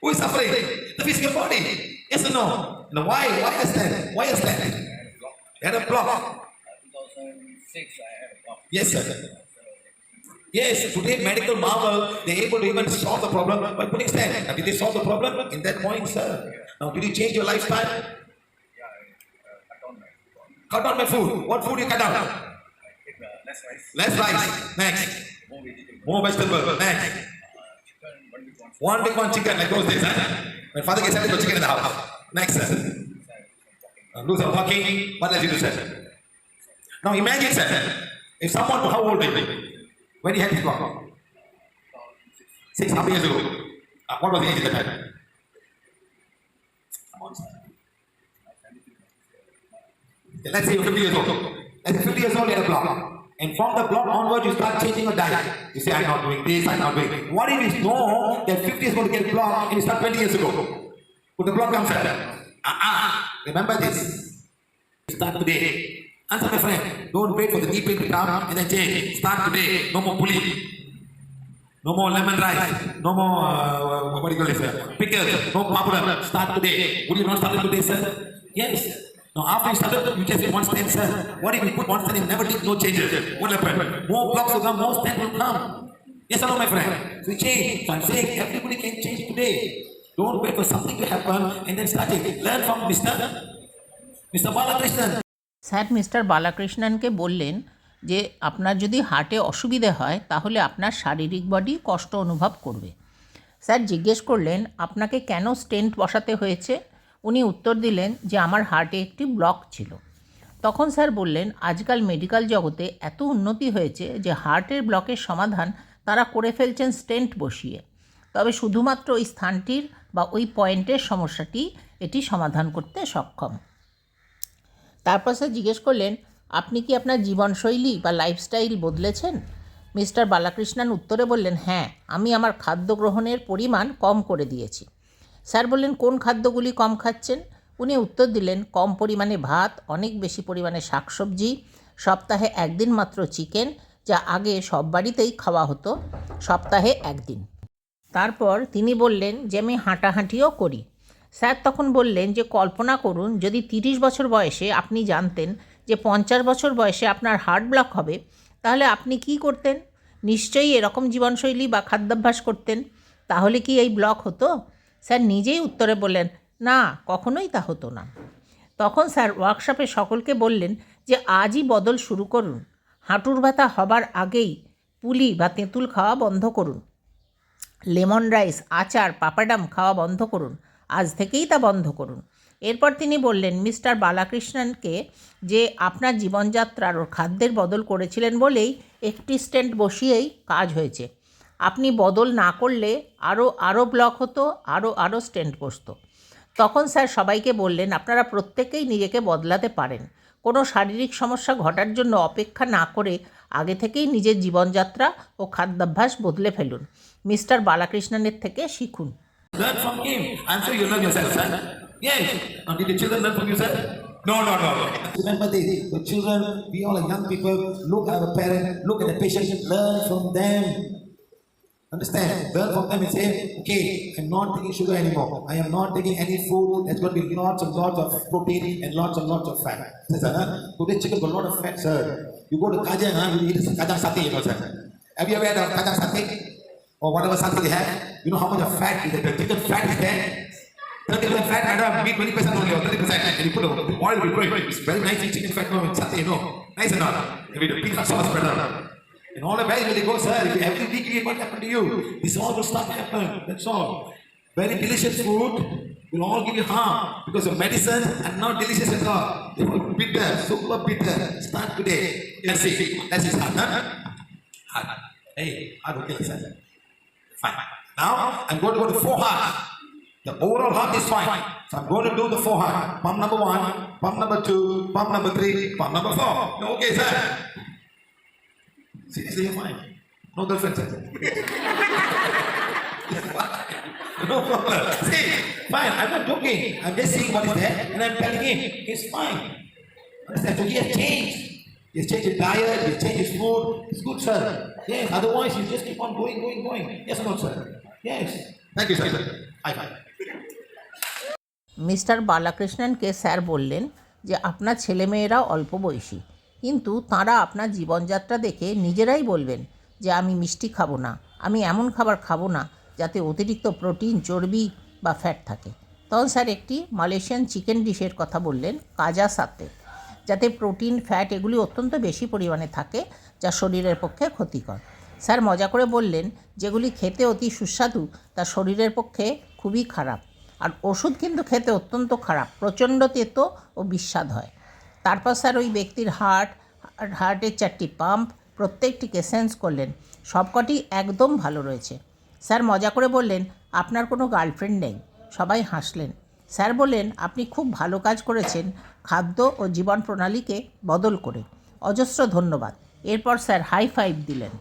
Who is suffering? The physical body. Yes or no? Now why? Why is that? Why is that? You had a block. 2006 I had a block. Yes, sir. Yes, today medical marvel, they're able to even solve the problem by putting stent. Now, did they solve the problem in that point, sir? Now, did you change your lifestyle? Yeah, I cut down my food. Cut down my food. What food you cut down? I take less rice. Less rice. Next. More vegetable. More vegetable. Next. Chicken, One big one chicken like those days, huh? When father gets every chicken in the house. Next, sir. Do some walking. What else you do, sir? Now imagine, sir, if someone, how old are you? When you had this problem? 6.5 years ago. What was the age at that time? Let's say you're 50 years old. Let's say 50 years old, you had a block. And from the block onward, you start changing your diet. You say, I'm not doing this, I'm not doing this. What if you know that 50 is going to get blocked and you start 20 years ago? Would the block come, sir? Remember this. Start today. Answer my friend. Don't wait for the deep to come and then change. Start today. No more puli. No more lemon rice. No more, what do you call it, sir? Pickles. No papada. Start today. Would you not start today, sir? Yes. Now after you started, you just say one stand, sir. What if you put one stand and never did no changes? What happened? More blocks will come, more stand will come. Yes or no, my friend? So change. So I'm saying everybody can change today. Don't wait for something to happen and then start it. Learn from Mr. Balakrishnan. Sir mister বালাকৃষ্ণনকে বললেন যে আপনার যদি হার্টে অসুবিধে হয় তাহলে আপনার শারীরিক বডি কষ্ট অনুভব করবে। স্যার জিজ্ঞেস করলেন আপনাকে কেন স্টেন্ট বসাতে হয়েছে? উনি উত্তর দিলেন যে আমার হার্টে একটি ব্লক ছিল। তখন স্যার বললেন আজকাল মেডিকেল জগতে এত উন্নতি হয়েছে যে হার্টের ব্লকের সমাধান তারা করে ফেলছেন স্টেন্ট বসিয়ে। তবে শুধুমাত্র ওই স্থানটির বা ওই পয়েন্টের সমস্যাটি এটি সমাধান করতে সক্ষম। তারপর স্যার জিজ্ঞেস করলেন আপনি কি আপনার জীবনশৈলী বা লাইফস্টাইল বদলেছেন? মিস্টার বালাকৃষ্ণন উত্তরে বললেন হ্যাঁ, আমি আমার খাদ্য গ্রহণের পরিমাণ কম করে দিয়েছি। স্যার বললেন কোন খাদ্যগুলি কম খাচ্ছেন? উনি উত্তর দিলেন কম পরিমাণে ভাত, অনেক বেশি পরিমাণে শাকসবজি, সপ্তাহে একদিন মাত্র চিকেন, যা আগে সব বাড়িতেই খাওয়া হতো, সপ্তাহে একদিন। তারপর তিনি বললেন যে আমি হাঁটাহাঁটিও করি। স্যার তখন বললেন যে কল্পনা করুন যদি 30 বছর বয়সে আপনি জানতেন যে 50 বছর বয়সে আপনার হার্ট ব্লক হবে, তাহলে আপনি কি করতেন? নিশ্চয়ই এরকম জীবনশৈলী বা খাদ্যাভ্যাস করতেন। তাহলে কি এই ব্লক হতো? স্যার নিজেই উত্তরে বললেন না, কখনোই তা হতো না। তখন স্যার ওয়ার্কশপে সকলকে বললেন যে আজই বদল শুরু করুন। হাঁটুর ব্যথা হবার আগেই পুলি বা তেঁতুল খাওয়া বন্ধ করুন। লেমন রাইস, আচার, পাপাডাম খাওয়া বন্ধ করুন। আজ থেকেই তা বন্ধ করুন। এরপর তিনি বললেন মিস্টার বালাকৃষ্ণনকে যে আপনার জীবনযাত্রার ও খাদ্যের বদল করেছিলেন বলেই একটি স্টেন্ট বসিয়েই কাজ হয়েছে। আপনি বদল না করলে আরও ব্লক হতো, আরও স্টেন্ট বসতো। তখন স্যার সবাইকে বললেন আপনারা প্রত্যেকেই নিজেকে বদলাতে পারেন। কোনো শারীরিক সমস্যা ঘটার জন্য অপেক্ষা না করে আগে থেকেই নিজের জীবনযাত্রা ও খাদ্যাভ্যাস বদলে ফেলুন। মিস্টার বালাকৃষ্ণনের থেকে শিখুন। Learn from him. I'm sure you learn yourself, sir. Yes. Now, did the children learn from you, sir? No. Remember this. The children, we all are young people. Look at our parents. Look at the patient. Learn from them. Understand? Learn from them and say, okay, I'm not taking sugar anymore. I am not taking any food. There's going to be lots and lots of protein and lots of fat. Sir, today's chicken got a lot of fat, sir. You go to Kajang, you eat Kajang satay, you know, sir. Have you ever had a Kajang satay? Or whatever satay they have? You know how much of fat is there? The chicken fat is there. 30% fat, I don't meat 20% only, or 30%. And you put the oil will grow. It's very nice chicken fat, no, satay, you know. Nice or not? If you do peanut sauce better. And all the values they go, sir, if you every decrease, what happened to you? This all will start to happen. That's all. Very delicious food will all give you harm because of medicine and not delicious at all. They will be bitter, super bitter. Start today. Let's see. Let's start. Hard. Hey, hard okay, sir. Fine. Now I'm going to go to 4 hearts. The overall heart is fine. So I'm going to do the 4 heart. Pump number 1, pump number 2, pump number 3, pump number 4. Okay, sir. Seriously, you're fine. No girlfriend, sir. No problem. See, fine. I'm not joking. I'm just seeing what is there and I'm telling him he's fine. Understand? So he has changed. He has changed his diet, he has changed his food. It's good, sir. Yes, otherwise you just keep on going. Yes or no, sir? Yes. Thank you, sir. High five. Mister বালাকৃষ্ণনকে sir বললেন যে আপনার ছেলেমেয়েরা অল্প বয়সী, কিন্তু তাঁরা আপনার জীবনযাত্রা দেখে নিজেরাই বলবেন যে আমি মিষ্টি খাবো না, আমি এমন খাবার খাবো না যাতে অতিরিক্ত প্রোটিন, চর্বি বা ফ্যাট থাকে। তখন স্যার একটি মালয়েশিয়ান চিকেন ডিশের কথা বললেন, কাজা সাতে, যাতে প্রোটিন, ফ্যাট এগুলি অত্যন্ত বেশি পরিমাণে থাকে, যা শরীরের পক্ষে ক্ষতিকর। স্যার মজা করে বললেন, যেগুলি খেতে অতি সুস্বাদু তা শরীরের পক্ষে খুবই খারাপ, আর ওষুধ কিন্তু খেতে অত্যন্ত খারাপ, প্রচণ্ড তেতো ও বিস্বাদ হয়। তারপর স্যার ওই ব্যক্তির হার্টের 4টি পাম্প প্রত্যেকটিকে সেন্স করলেন, সবকটি একদম ভালো রয়েছে। স্যার মজা করে বললেন, আপনার কোনো গার্লফ্রেন্ড নেই। সবাই হাসলেন। স্যার বললেন, আপনি খুব ভালো কাজ করেছেন খাদ্য ও জীবন প্রণালীকে বদল করে। অজস্র ধন্যবাদ। এরপর স্যার হাই ফাইভ দিলেন।